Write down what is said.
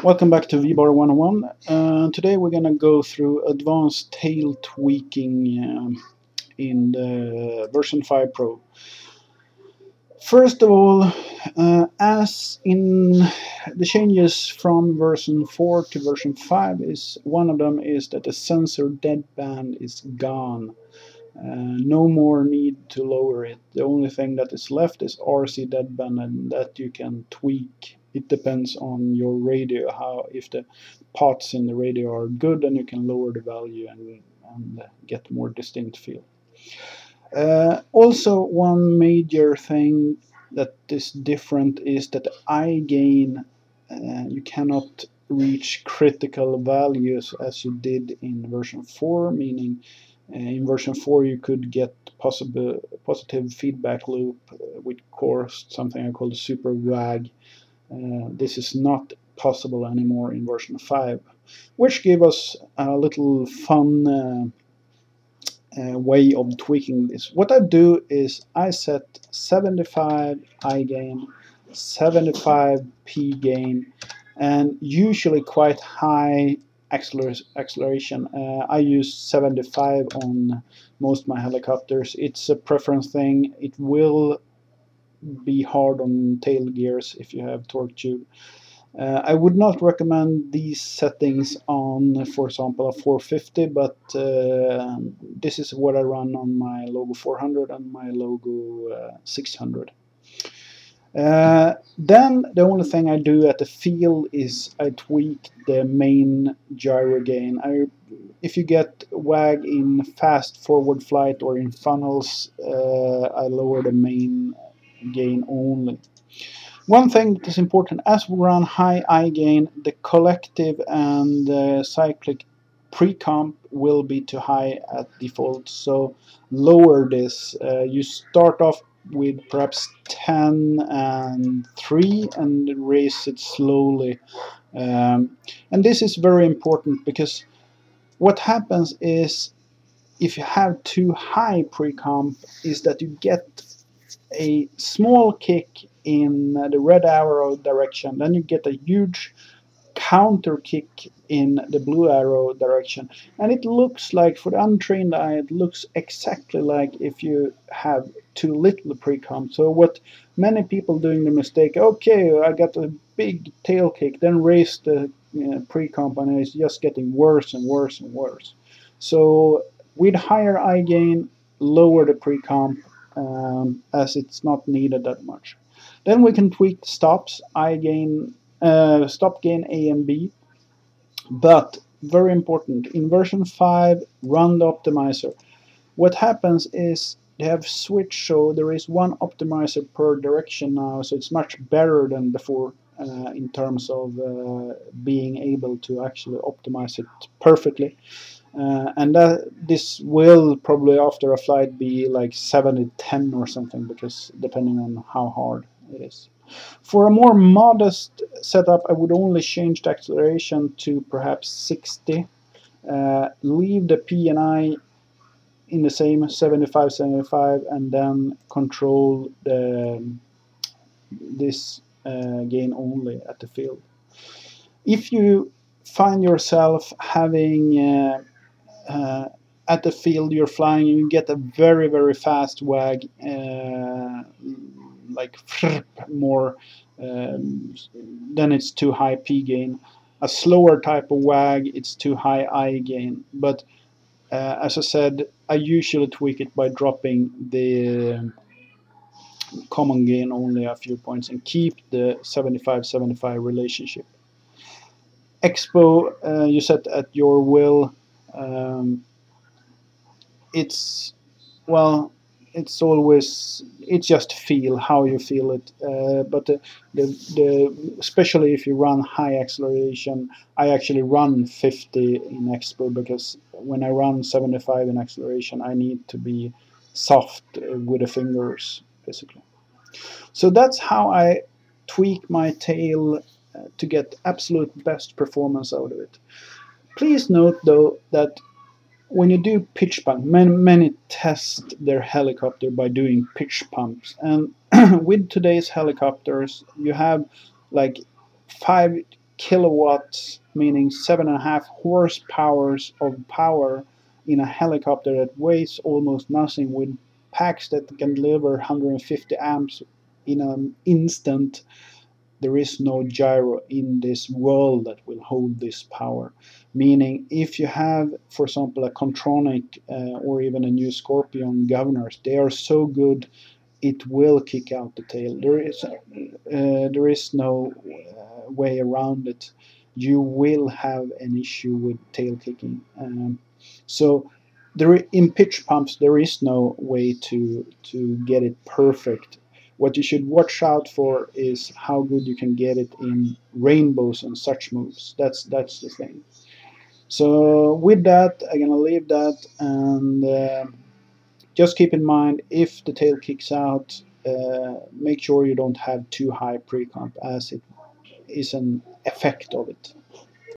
Welcome back to VBar 101. Today we're going to go through advanced tail tweaking in the version 5 Pro. First of all, as in the changes from version 4 to version 5, is one of them is that the sensor deadband is gone. No more need to lower it. The only thing that is left is RC deadband, and that you can tweak. It depends on your radio. If the pots in the radio are good, then you can lower the value and get more distinct feel. Also, one major thing that is different is that the eye gain, you cannot reach critical values as you did in version 4, meaning in version 4 you could get positive feedback loop, which caused something I call the super wag. This is not possible anymore in version 5, which gave us a little fun way of tweaking this. What I do is I set 75 eye gain, 75 P gain, and usually quite high acceleration. I use 75 on most of my helicopters. It's a preference thing. It will be hard on tail gears if you have torque tube. I would not recommend these settings on, for example, a 450, but this is what I run on my Logo 400 and my Logo 600. Then the only thing I do at the field is I tweak the main gyro gain. If you get wag in fast forward flight or in funnels, I lower the main gain only. One thing that is important, as we run high eye gain, the collective and cyclic pre-comp will be too high at default, so lower this. You start off with perhaps 10 and 3 and raise it slowly. And this is very important because what happens is if you have too high pre-comp is that you get a small kick in the red arrow direction, then you get a huge counter kick in the blue arrow direction, and it looks like, for the untrained eye, it looks exactly like if you have too little pre-comp. So what many people doing the mistake, okay, I got a big tail kick, then raise the pre-comp, and it's just getting worse and worse and worse. So with higher eye gain, lower the pre-comp, as it's not needed that much. Then we can tweak stops, eye gain, stop gain A and B. But very important, in version 5, run the optimizer. What happens is they have switched, so there is one optimizer per direction now, so it's much better than before in terms of being able to actually optimize it perfectly. And this will probably after a flight be like 70-10 or something, because depending on how hard it is. For a more modest setup, I would only change the acceleration to perhaps 60. Leave the P and I in the same 75-75, and then control this gain only at the field. If you find yourself having at the field you're flying, you get a very fast wag, like more, then it's too high P gain. A slower type of wag, it's too high I gain. But as I said, I usually tweak it by dropping the common gain only a few points and keep the 75-75 relationship. Expo, you set at your will. It's, well, it's always, it's just feel how you feel it, but especially if you run high acceleration, I actually run 50 in Expo, because when I run 75 in acceleration I need to be soft with the fingers basically. So that's how I tweak my tail to get absolute best performance out of it. Please note though that when you do pitch pump, many test their helicopter by doing pitch pumps, and with today's helicopters you have like 5 kilowatts, meaning 7.5 horsepower of power in a helicopter that weighs almost nothing, with packs that can deliver 150 amps in an instant. There is no gyro in this world that will hold this power. Meaning, if you have, for example, a Contronic or even a new Scorpion governors, they are so good it will kick out the tail. There is no way around it. You will have an issue with tail kicking. So in pitch pumps there is no way to get it perfect. What you should watch out for is how good you can get it in rainbows and such moves. That's the thing. So with that, I'm gonna leave that, and just keep in mind, if the tail kicks out, make sure you don't have too high pre-comp, as it is an effect of it.